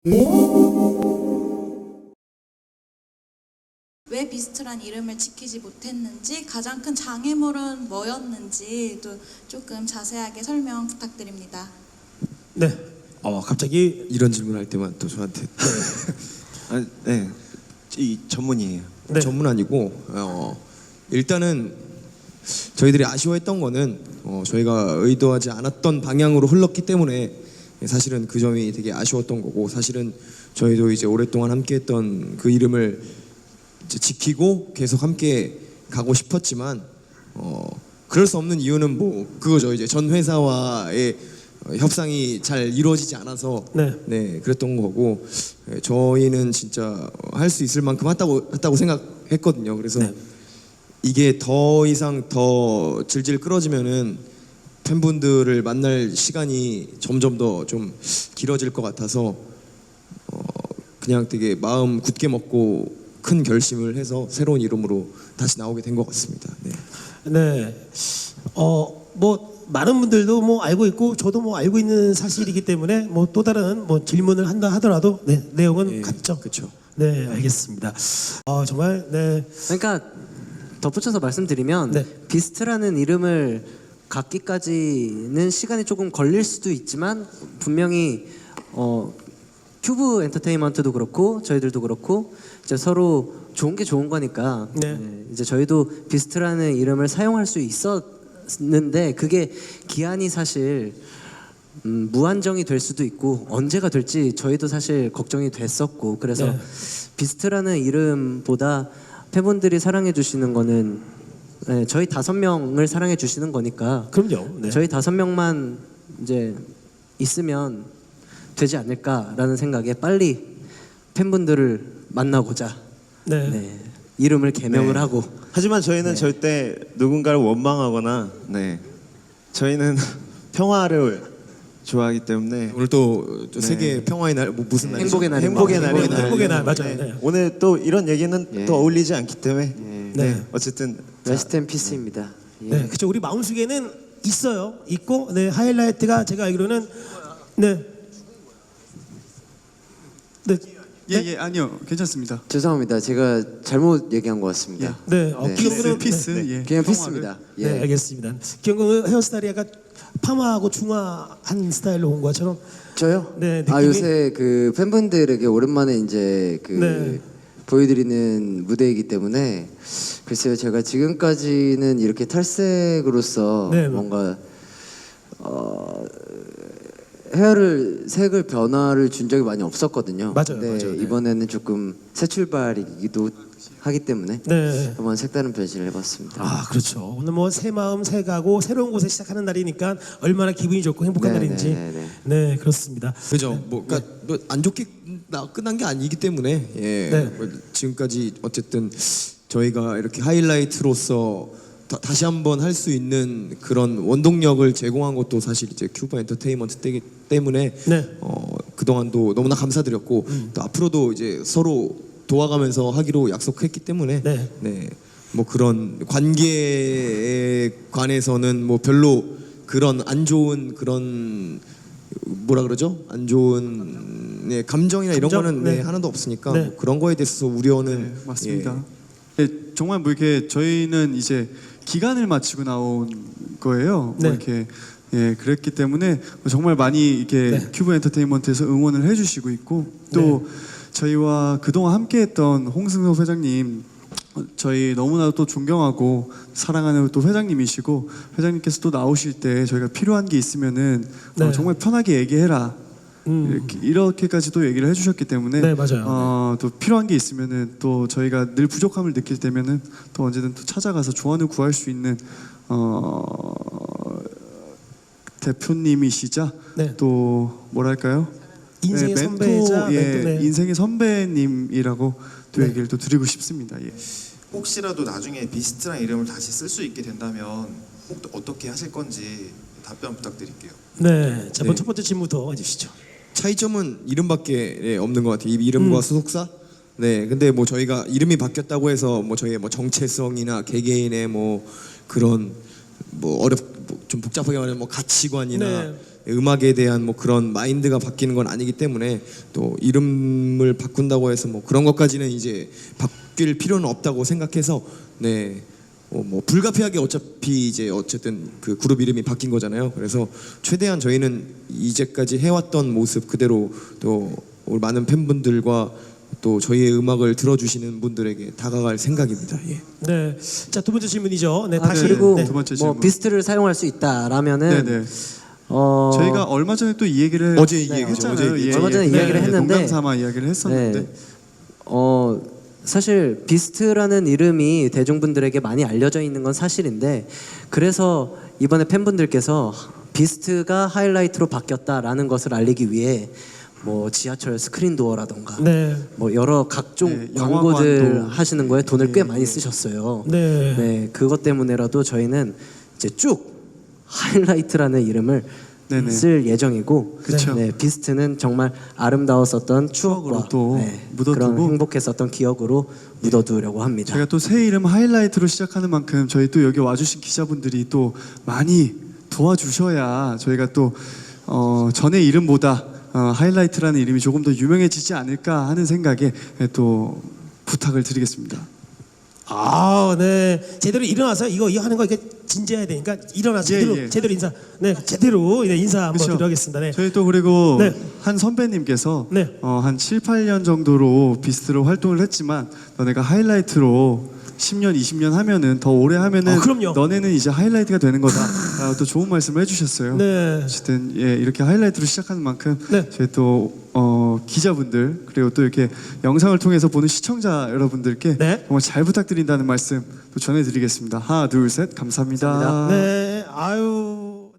왜 비스트란 이름을 지키지 못했는지, 가장 큰 장애물은 뭐였는지 또 조금 자세하게 설명 부탁드립니다. 네. 갑자기 이런 질문할 때만 또 저한테 아, 네, 이 전문이에요. 네. 전문 아니고 일단은 저희들이 아쉬워했던 거는 저희가 의도하지 않았던 방향으로 흘렀기 때문에 사실은 그 점이 되게 아쉬웠던 거고, 사실은 저희도 이제 오랫동안 함께했던 그 이름을 이제 지키고 계속 함께 가고 싶었지만 그럴 수 없는 이유는 뭐 그거죠. 이제 전 회사와의 협상이 잘 이루어지지 않아서 네. 그랬던 거고, 저희는 진짜 할 수 있을 만큼 했다고 생각했거든요. 그래서 네. 이게 더 이상 더 질질 끌어지면은 팬분들을 만날 시간이 점점 더 좀 길어질 것 같아서 그냥 되게 마음 굳게 먹고 큰 결심을 해서 새로운 이름으로 다시 나오게 된 것 같습니다. 네. 네. 뭐 많은 분들도 뭐 알고 있고 저도 뭐 알고 있는 사실이기 때문에 뭐 또 다른 뭐 질문을 한다 하더라도 내용은 같죠. 그렇죠. 네, 알겠습니다. 정말 네. 그러니까 덧붙여서 말씀드리면 네. 비스트라는 이름을 갖기까지는 시간이 조금 걸릴 수도 있지만 분명히 큐브 엔터테인먼트도 그렇고 저희들도 그렇고 이제 서로 좋은 게 좋은 거니까 네. 이제 저희도 비스트라는 이름을 사용할 수 있었는데 그게 기한이 사실 무한정이 될 수도 있고 언제가 될지 저희도 사실 걱정이 됐었고, 그래서 네. 비스트라는 이름보다 팬분들이 사랑해 주시는 거는 저희 5명을 사랑해 주시는 거니까 그럼요. 네. 저희 5명만 이제 있으면 되지 않을까라는 생각에 빨리 팬분들을 만나고자 네. 이름을 개명을 네. 하고. 하지만 저희는 절대 누군가를 원망하거나, 저희는 평화를 좋아하기 때문에 오늘 또 세계 평화의 날, 뭐 무슨 날이죠? 행복의 날. 행복의 날입니다. 행복의 날, 맞아요. 네. 오늘 또 이런 얘기는 또 어울리지 않기 때문에 네. 어쨌든 레스트 앤 피스입니다. 네, 그렇죠. 우리 마음속에는 있고, 네, 하이라이트가 제가 알기로는 네. 아니요, 괜찮습니다. 죄송합니다. 제가 잘못 얘기한 것 같습니다. 네, 네. 기영군은 피스, 예. 그냥 피스입니다. 예. 네, 알겠습니다. 기영군 헤어스타일이 약간 파마하고 중화한 스타일로 온 것처럼. 저요? 네, 아 느낌이- 요새 그 팬분들에게 오랜만에 이제 그 네. 보여드리는 무대이기 때문에 글쎄요, 제가 지금까지는 이렇게 탈색으로서 네. 뭔가 색을 변화를 준 적이 많이 없었거든요. 맞아요, 근데 맞아요. 네. 이번에는 조금 새 출발이기도 하기 때문에 네. 한번 색다른 변신을 해봤습니다. 그렇죠. 오늘 뭐 새 마음 새 가고 새로운 곳에 시작하는 날이니까 얼마나 기분이 좋고 행복한 네, 날인지. 네, 네, 그렇습니다. 그죠. 그러니까 안 좋게 끝난 게 아니기 때문에 네. 지금까지 어쨌든 저희가 이렇게 하이라이트로서 다시 한번 할 수 있는 그런 원동력을 제공한 것도 사실 이제 큐브 엔터테인먼트 때문에 네. 그동안도 너무나 감사드렸고 또 앞으로도 이제 서로 도와가면서 하기로 약속했기 때문에 네. 뭐 그런 관계에 관해서는 뭐 별로 그런 안 좋은 그런 뭐라 그러죠? 안 좋은 감정이나 이런 감정? 거는 네. 하나도 없으니까 네. 뭐 그런 거에 대해서 우려는 맞습니다. 정말 뭐 이렇게 저희는 이제 기간을 마치고 나온 거예요. 네. 뭐 이렇게 그랬기 때문에 정말 많이 이렇게 네. 큐브 엔터테인먼트에서 응원을 해주시고 있고 또 저희와 그동안 함께했던 홍승섭 회장님, 저희 너무나도 또 존경하고 사랑하는 또 회장님이시고, 회장님께서 또 나오실 때 저희가 필요한 게 있으면은 네. 정말 편하게 얘기해라. 이렇게까지도 얘기를 해주셨기 때문에 네, 맞아요. 또 필요한 게 있으면은 또 저희가 늘 부족함을 느낄 때면은 또 언제든 또 찾아가서 조언을 구할 수 있는 대표님이시자 네. 또 뭐랄까요? 인생의 멘토, 선배이자 멘토, 네. 인생의 선배님이라고 또 네. 얘기를 또 드리고 싶습니다. 예. 혹시라도 나중에 비스트란 이름을 다시 쓸 수 있게 된다면 어떻게 하실 건지 답변 부탁드릴게요. 네. 자, 네. 첫 번째 질문부터 해주시죠. 차이점은 이름밖에 없는 것 같아요. 이 이름과 소속사. 네, 근데 뭐 저희가 이름이 바뀌었다고 해서 뭐 저희의 뭐 정체성이나 개개인의 뭐 그런 뭐 좀 복잡하게 말하면 뭐 가치관이나 네. 음악에 대한 뭐 그런 마인드가 바뀌는 건 아니기 때문에 또 이름을 바꾼다고 해서 뭐 그런 것까지는 이제 바뀔 필요는 없다고 생각해서 네. 뭐 불가피하게 어차피 이제 어쨌든 그 그룹 이름이 바뀐 거잖아요. 그래서 최대한 저희는 이제까지 해왔던 모습 그대로 또 우리 많은 팬분들과 또 저희의 음악을 들어주시는 분들에게 다가갈 생각입니다. 예. 네. 자, 두 번째 질문이죠. 네, 아, 다시. 그리고 네. 두 번째 뭐 질문. 비스트를 사용할 수 있다라면은 네네. 어 저희가 얼마 전에 또 이 얘기를 어제 이 네, 얘기죠. 했잖아요. 어제 얘기. 얼마 전에 이야기를 했는데 농담 삼아 이야기를 했었는데 사실 비스트라는 이름이 대중분들에게 많이 알려져 있는 건 사실인데 그래서 이번에 팬분들께서 비스트가 하이라이트로 바뀌었다라는 것을 알리기 위해 뭐 지하철 스크린 도어라던가 네. 뭐 여러 각종 네, 광고들 영화관도. 하시는 거에 돈을 꽤 많이 쓰셨어요. 네. 네, 그것 때문에라도 저희는 이제 쭉 하이라이트라는 이름을 네네. 쓸 예정이고, 그쵸. 네, 비스트는 정말 아름다웠었던 추억과 추억으로 또 묻어두고. 그런 행복했었던 기억으로 묻어두려고 합니다. 제가 또 새 이름 하이라이트로 시작하는 만큼 저희 또 여기 와주신 기자분들이 또 많이 도와주셔야 저희가 또 전에 이름보다 하이라이트라는 이름이 조금 더 유명해지지 않을까 하는 생각에 또 부탁을 드리겠습니다. 아, 네. 제대로 일어나서 이거 하는 거 이렇게 진지해야 되니까 일어나서 제대로 예. 제대로 인사. 네, 제대로 인사 한번 그렇죠. 드리겠습니다. 네. 저희 또 그리고 네. 한 선배님께서 네. 한 7, 8년 정도로 비스트로 활동을 했지만 너네가 하이라이트로 10년, 20년 하면은 더 오래 하면은 그럼요. 너네는 이제 하이라이트가 되는 거다. 또 좋은 말씀을 해주셨어요. 네. 어쨌든 예, 이렇게 하이라이트로 시작하는 만큼 네. 저희 또 기자분들 그리고 또 이렇게 영상을 통해서 보는 시청자 여러분들께 네. 정말 잘 부탁드린다는 말씀 또 전해드리겠습니다. 하나, 둘, 셋, 감사합니다. 네. 아유.